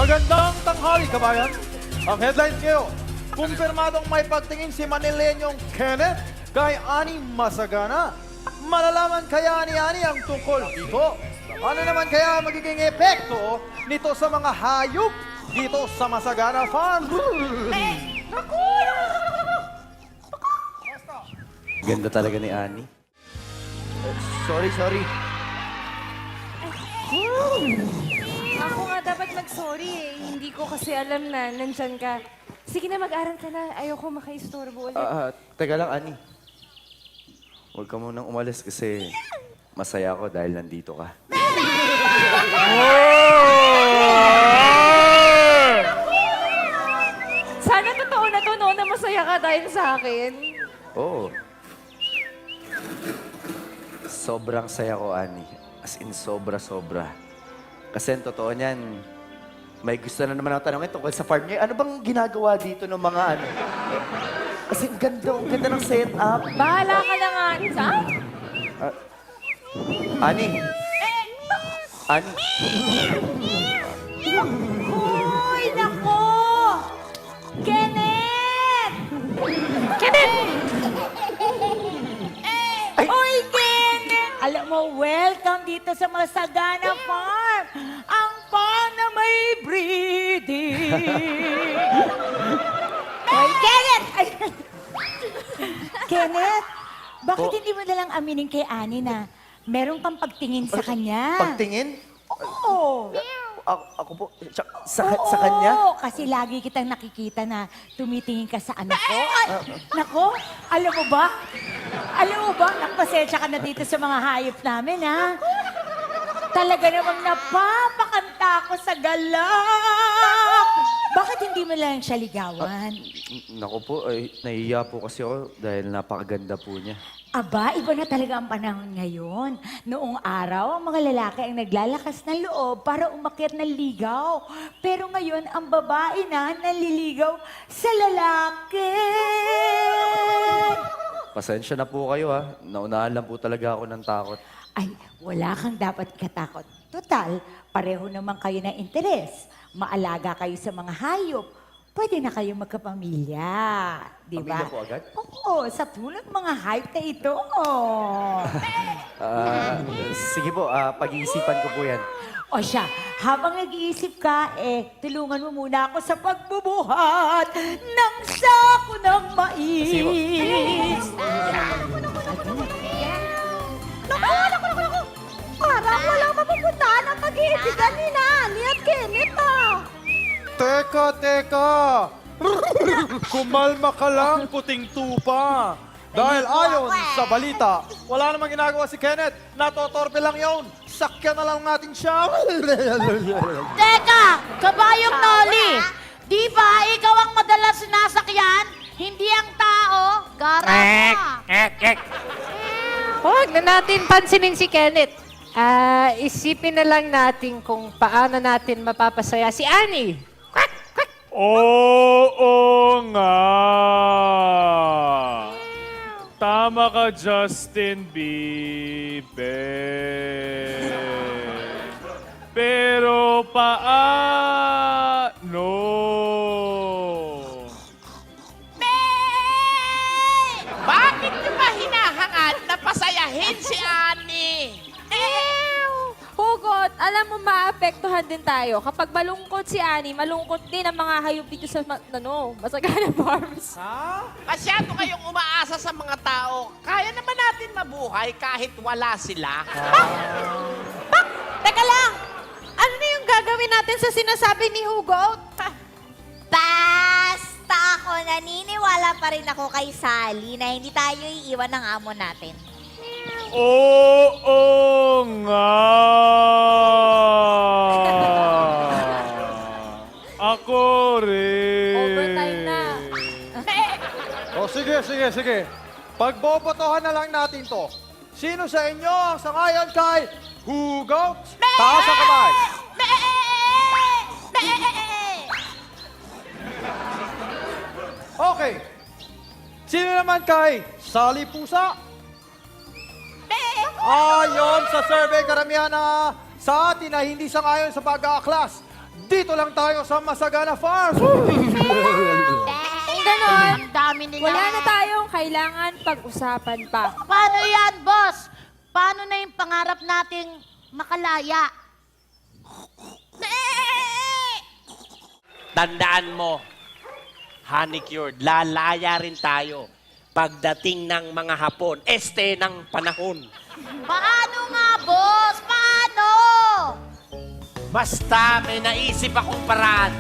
Magandang tanghali, kabayan. Ang headlines ngayon, kumpirmadong may pagtingin si Manileñong Kenneth kay Ani Masagana. Malalaman kaya ni Ani ang tungkol dito? Ano naman kaya magiging epekto nito sa mga hayop dito sa Masagana Farm? Ganda talaga ni Ani. Sorry. Ako nga dapat mag-sorry eh. Hindi ko kasi alam na nandyan ka. Sige na, mag-aral ka na. Ayoko makaistorbo ulit. Teka lang, Ani. Huwag ka munang umalis kasi masaya ako dahil nandito ka. Sana totoo na to, no, na masaya ka dahil sa akin. Oo. Sobrang saya ko, Ani. As in, sobra-sobra. Kasi ang totoo niyan, may gusto na naman ako tanongin tungkol sa farm niya. Ano bang ginagawa dito ng mga ano? Kasi ang ganda ng setup. Bahala ka na nga. Saan? Ani. Ani. Uy, nako! Kenneth! Kenneth! Uy, Kenneth! Alam mo, welcome dito sa Masagana Farm. Ang farm na may breeding. Uy, Kenneth! Kenneth, bakit Po? hindi mo nalang aminin kay Ani na meron kang pagtingin sa kanya? Pagtingin? Oo. Ako po, sa kanya? Oo, kasi lagi kitang nakikita na tumitingin ka sa anak ko. Nako, alam mo ba? Nakpasensya ka na dito sa mga hayop namin, ha? Talaga namang napapakanta ko sa galak. Bakit hindi mo lang siya ligawan? Naku po, ay, nahihiya po kasi ako dahil napakaganda po niya. Aba, iba na talaga ang panahon ngayon. Noong araw, ang mga lalaki ang naglalakas ng loob para umakyat ng ligaw. Pero ngayon, ang babae na naliligaw sa lalaki. Pasensya na po kayo ha. Naunahan lang po talaga ako ng takot. Ay, wala kang dapat katakot. Total, pareho naman kayo ng interes. Maalaga kayo sa mga hayop. Pwede na kayo magkapamilya. Di ba? Pamilya po agad? Oo, sa tulad mga hayop na ito. Sige po, pag-iisipan ko po yan. O siya, habang nag-iisip ka, tulungan mo muna ako sa pagbubuhat ng sako ng mais. Naku! Parang walang mapupuntahan ang pag-iibigan ni Nani at Kenneth, Teka! Kumalma ka lang, puting tupa. Dahil ayon sa balita, wala namang ginagawa si Kenneth. Natotorpe lang yon. Sakyan na lang natin siya. Teka! Kabayong Noli! Di ba ikaw ang madalas sinasakyan? Hindi ang tao? Garap ka! Huwag na natin pansinin si Kenneth. Isipin na lang natin kung paano natin mapapasaya si Annie. Oo nga. Tama ka, Justin Bieber. Pero paano? Bakit nyo ba hinahangad na pasayahin si Annie? Hugot, alam mo maapektuhan din tayo. Kapag malungkot si Annie, malungkot din ang mga hayop dito sa Masagana Farms. Masyado kayong umaasa sa mga tao. Kaya naman natin mabuhay kahit wala sila. Teka lang! Ano na yung gagawin natin sa sinasabi ni Hugot? Basta ako, naniniwala pa rin ako kay Sally na hindi tayo iiwan ng amo natin. Oo nga. Ako rin. Overtime na. O sige. Pagbobotohan na lang natin to. Sino sa inyo ang sangayon kay Hugot? Taas ang kamay. Okay. Sino naman kay Sally Pusa? Ayon sa survey, karamihan na sa atin na hindi sangayon sa pag-aaklas Dito lang tayo sa Masagana Farm. Kung ganon, Ang dami nila. wala na tayong kailangan pag-usapan pa. Paano yan, boss? Paano na yung pangarap nating makalaya? Tandaan mo, honey cured, lalaya rin tayo pagdating ng mga Hapon, ng panahon. Paano nga, boss? Paano? Basta may naisip akong paraan.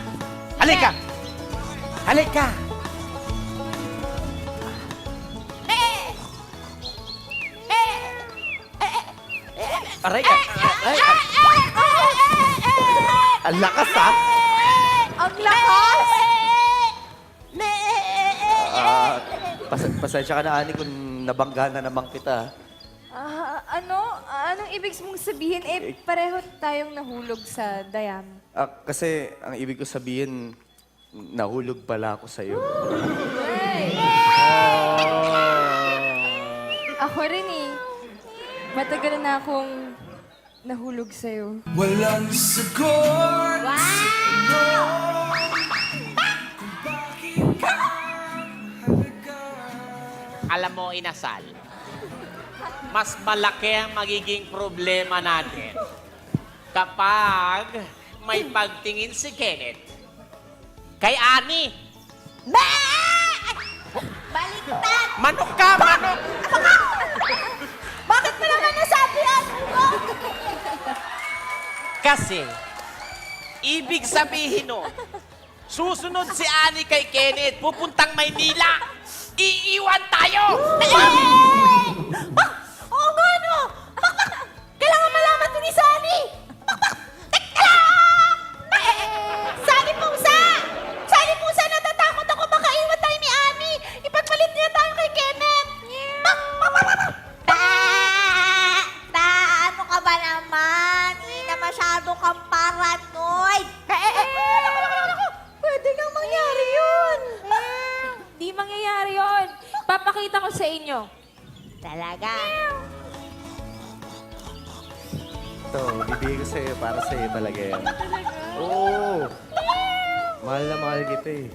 Halika! Halika! Aray ka! Ang lakas, ha? Ang lakas! Pasensya ka na, Ani, kung nabangga na naman kita. Anong ibig mong sabihin? Pareho tayong nahulog sa dayam. Kasi ang ibig ko sabihin, nahulog pala ako sa'yo. Ako rin eh. Matagal na akong nahulog sa'yo. Alam mo, Inasal, mas malaki ang magiging problema natin kapag may pagtingin si Kenneth kay Ani. Baliktad! Manok ka, manok! Bakit mo naman nasabi yan? Kasi, ibig sabihin nun, susunod si Ani kay Kenneth, pupuntang Maynila, iiwan tayo! Oo nga, no? Kailangan malaman to ni Sunny! Tekla! Sunny Pusa! Sunny Pusa, natatakot ako baka iwan tayo ni Ani! Ipagpalit niya tayo kay Kenneth! Ano ka ba naman? Hindi na masyado kang paranoid! Pwede nang mangyari yun. Di mangyayari yun. Papakita ko sa inyo. Talaga? Ito, bibigay ko sa'yo para sa'yo talaga yan. Oo. Mahal na mahal kita eh.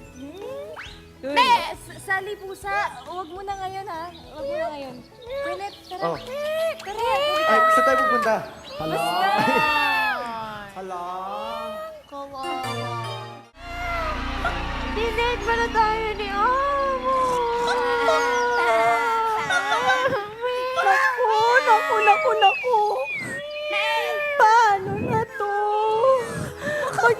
Sally Pusa, huwag mo na ngayon ha. Huwag mo na ngayon. Kenneth, tara. Oh. Tara. Ay, saan tayo pupunta? Dinate pa na tayo ni Amo. Naku. Paano na to? Pag